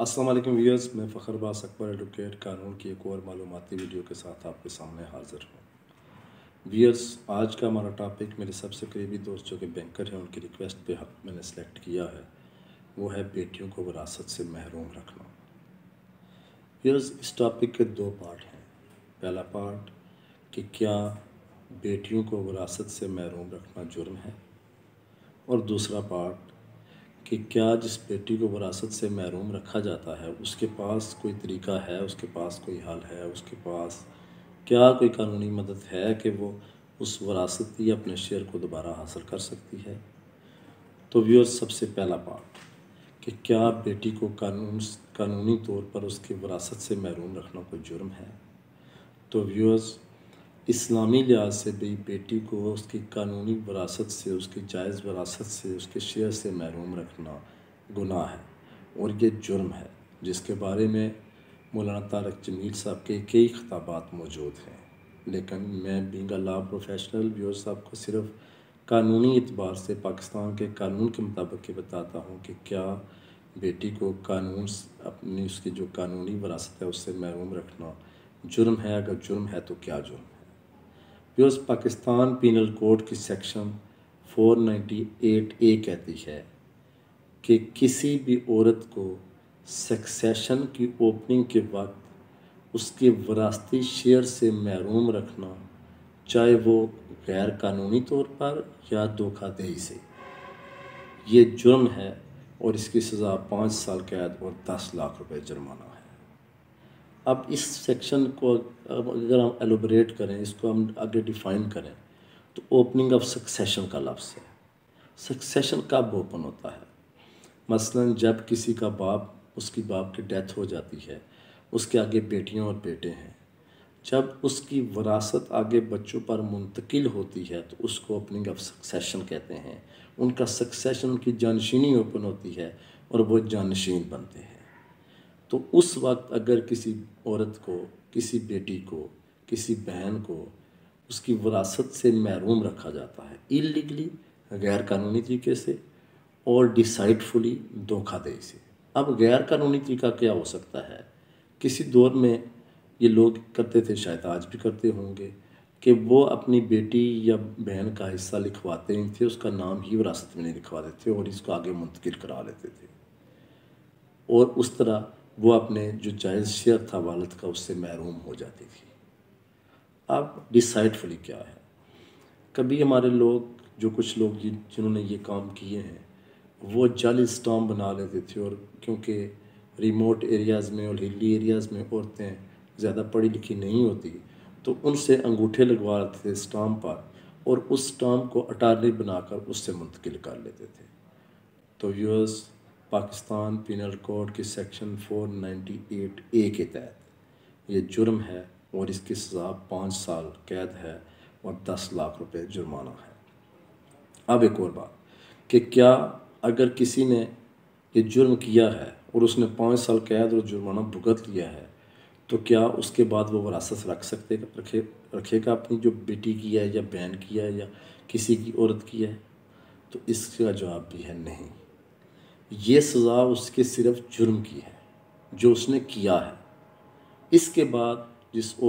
अस्सलाम वालेकुम व्यूअर्स, मैं फ़खर अब्बास अकबर एडवोकेट कानून की एक और मालूमाती वीडियो के साथ आपके सामने हाज़िर हूँ। व्यूअर्स, आज का हमारा टॉपिक मेरे सबसे करीबी दोस्त जो कि बैंकर हैं उनकी रिक्वेस्ट पे मैंने सेलेक्ट किया है, वो है बेटियों को विरासत से महरूम रखना। व्यूअर्स, इस टॉपिक के दो पार्ट हैं। पहला पार्ट कि क्या बेटियों को विरासत से महरूम रखना जुर्म है, और दूसरा पार्ट कि क्या जिस बेटी को विरासत से महरूम रखा जाता है उसके पास कोई तरीका है, उसके पास कोई हल है, उसके पास क्या कोई कानूनी मदद है कि वो उस विरासत या अपने शेयर को दोबारा हासिल कर सकती है। तो व्यूअर्स, सबसे पहला पार्ट कि क्या बेटी को कानूनी तौर पर उसकी विरासत से महरूम रखना कोई जुर्म है। तो व्यूअर्स, इस्लामी लिहाज से भी बेटी को उसकी कानूनी विरासत से, उसकी जायज़ विरासत से, उसके शेयर से महरूम रखना गुनाह है और ये जुर्म है, जिसके बारे में मौलाना तारक जमील साहब के कई खिताबात मौजूद हैं। लेकिन मैं being a law professional viewer साहब को सिर्फ कानूनी एतबार से पाकिस्तान के कानून के मुताबिक ये बताता हूँ कि क्या बेटी को कानून अपनी उसकी जो कानूनी विरासत है उससे महरूम रखना जुर्म है। अगर जुर्म है तो क्या जुर्म है। व्यूअर्स, पाकिस्तान पीनल कोड की सेक्शन 498A कहती है कि किसी भी औरत को सक्सेशन की ओपनिंग के वक्त उसके विरासती शेयर से महरूम रखना, चाहे वो गैर कानूनी तौर पर या धोखाधड़ी से, ये जुर्म है और इसकी सज़ा 5 साल कैद और 10 लाख रुपए जुर्माना है। अब इस सेक्शन को अगर हम एलोबरेट करें, इसको हम आगे डिफ़ाइन करें, तो ओपनिंग ऑफ सक्सेशन का लफ्ज़ है। सक्सेशन कब ओपन होता है? मसलन जब किसी का बाप, उसकी बाप की डेथ हो जाती है, उसके आगे बेटियां और बेटे हैं, जब उसकी वरासत आगे बच्चों पर मुंतकिल होती है तो उसको ओपनिंग ऑफ सक्सेशन कहते हैं। उनका सक्सेशन, उनकी जानशीनी ओपन होती है और वो जानशीन बनते हैं। तो उस वक्त अगर किसी औरत को, किसी बेटी को, किसी बहन को उसकी वरासत से महरूम रखा जाता है इलीगली, गैर कानूनी तरीके से, और डिसाइडफुली, धोखाधड़ी से। अब गैर कानूनी तरीका क्या हो सकता है? किसी दौर में ये लोग करते थे, शायद आज भी करते होंगे, कि वो अपनी बेटी या बहन का हिस्सा लिखवाते नहीं थे, उसका नाम ही विरासत में नहीं लिखवा देते और इसको आगे मुंतकिल करा लेते थे, और उस तरह वो अपने जो जायज़ शेयर था वालिद का उससे महरूम हो जाती थी। अब डिसाइडफुली क्या है? कभी हमारे लोग, जो कुछ लोग जिन्होंने ये काम किए हैं, वो जाली स्टाम्प बना लेते थे, और क्योंकि रिमोट एरियाज़ में और हिली एरियाज़ में औरतें ज़्यादा पढ़ी लिखी नहीं होती, तो उनसे अंगूठे लगवा लेते थे स्टाम्प पर, और उस स्टाम्प को अटारनी बनाकर उससे मुंतकिल कर लेते थे। तो व्यूअर्स, पाकिस्तान पीनल कोड की सेक्शन 498A के तहत ये जुर्म है और इसकी सज़ा 5 साल कैद है और 10 लाख रुपए जुर्माना है। अब एक और बात कि क्या अगर किसी ने ये जुर्म किया है और उसने 5 साल कैद और जुर्माना भुगत लिया है, तो क्या उसके बाद वो विरासत रखेगा अपनी जो बेटी की है या बहन की है या किसी की औरत की है? तो इसका जवाब भी है नहीं। ये सज़ा उसके सिर्फ जुर्म की है जो उसने किया है। इसके बाद जिसकी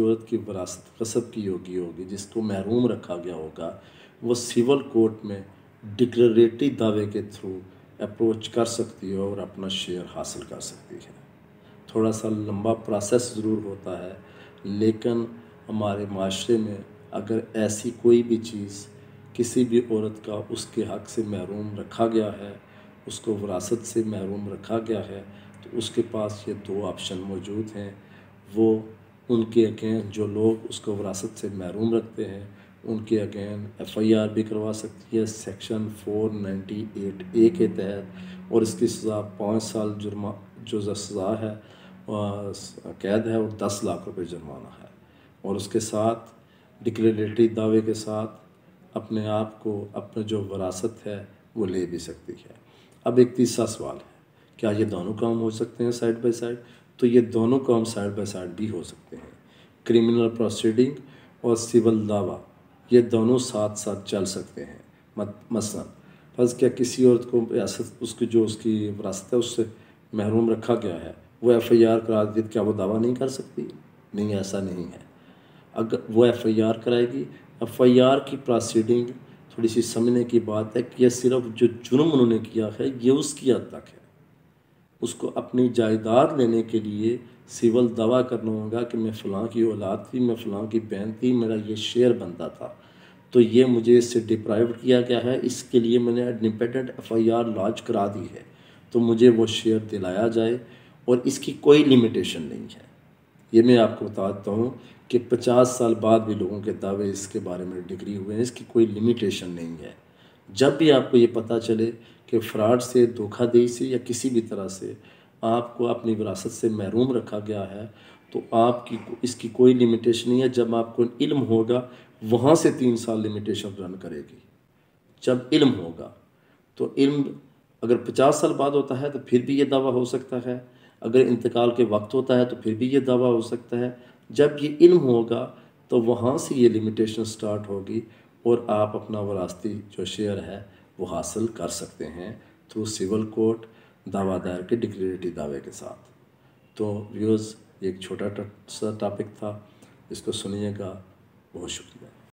औरत की वरासत गसब की होगी, जिसको महरूम रखा गया होगा, वो सिविल कोर्ट में डिक्लेरेटरी दावे के थ्रू अप्रोच कर सकती है और अपना शेयर हासिल कर सकती है। थोड़ा सा लंबा प्रोसेस ज़रूर होता है, लेकिन हमारे माशरे में अगर ऐसी कोई भी चीज़ किसी भी औरत का उसके हक़ से महरूम रखा गया है, उसको विरासत से महरूम रखा गया है, तो उसके पास ये 2 ऑप्शन मौजूद हैं। वो उनके अगेंस्ट, जो लोग उसको विरासत से महरूम रखते हैं, उनके अगेंस्ट FIR भी करवा सकती है सेक्शन 498A के तहत, और इसकी सज़ा 5 साल जो सज़ा है कैद है और 10 लाख रुपए जुर्माना है, और उसके साथ डिक्लेरेटरी दावे के साथ अपने आप को, अपना जो विरासत है वो ले भी सकती है। अब एक तीसरा सवाल है, क्या ये दोनों काम हो सकते हैं साइड बाय साइड? तो ये दोनों काम साइड बाय साइड भी हो सकते हैं। क्रिमिनल प्रोसीडिंग और सिविल दावा, ये दोनों साथ साथ चल सकते हैं। मसलन बस क्या किसी औरत को रियासत उसकी जो उसकी विरासत है उससे महरूम रखा गया है, वो FIR करा दी, क्या वो दावा नहीं कर सकती? नहीं, ऐसा नहीं है। अगर वो FIR कराएगी, FIR की प्रोसीडिंग थोड़ी सी समझने की बात है कि यह सिर्फ जो जुर्म उन्होंने किया है ये उसकी हद तक है। उसको अपनी जायदाद लेने के लिए सिविल दावा करना होगा कि मैं फ़लाँ की औलाद थी, मैं फ़लाँ की बहन थी, मेरा ये शेयर बनता था, तो ये मुझे इससे डिप्राइव्ड किया गया है, इसके लिए मैंने इंडिपेंडेंट FIR लॉन्च करा दी है, तो मुझे वो शेयर दिलाया जाए, और इसकी कोई लिमिटेशन नहीं है। ये मैं आपको बता देता हूँ कि 50 साल बाद भी लोगों के दावे इसके बारे में डिग्री हुए हैं, इसकी कोई लिमिटेशन नहीं है। जब भी आपको ये पता चले कि फ्रॉड से, धोखाधड़ी से या किसी भी तरह से आपको अपनी विरासत से महरूम रखा गया है, तो आपकी इसकी कोई लिमिटेशन नहीं है। जब आपको इल्म होगा, वहाँ से 3 साल लिमिटेशन रन करेगी। जब इल्म होगा तो इल्म अगर 50 साल बाद होता है तो फिर भी ये दावा हो सकता है, अगर इंतकाल के वक्त होता है तो फिर भी ये दावा हो सकता है। जब ये इल्म होगा तो वहाँ से ये लिमिटेशन स्टार्ट होगी, और आप अपना वरासती जो शेयर है वो हासिल कर सकते हैं थ्रू सिविल कोर्ट दावा दायर के डिक्लेरेटरी दावे के साथ। तो व्यूअर्स, एक छोटा सा टॉपिक था, इसको सुनिएगा। बहुत शुक्रिया।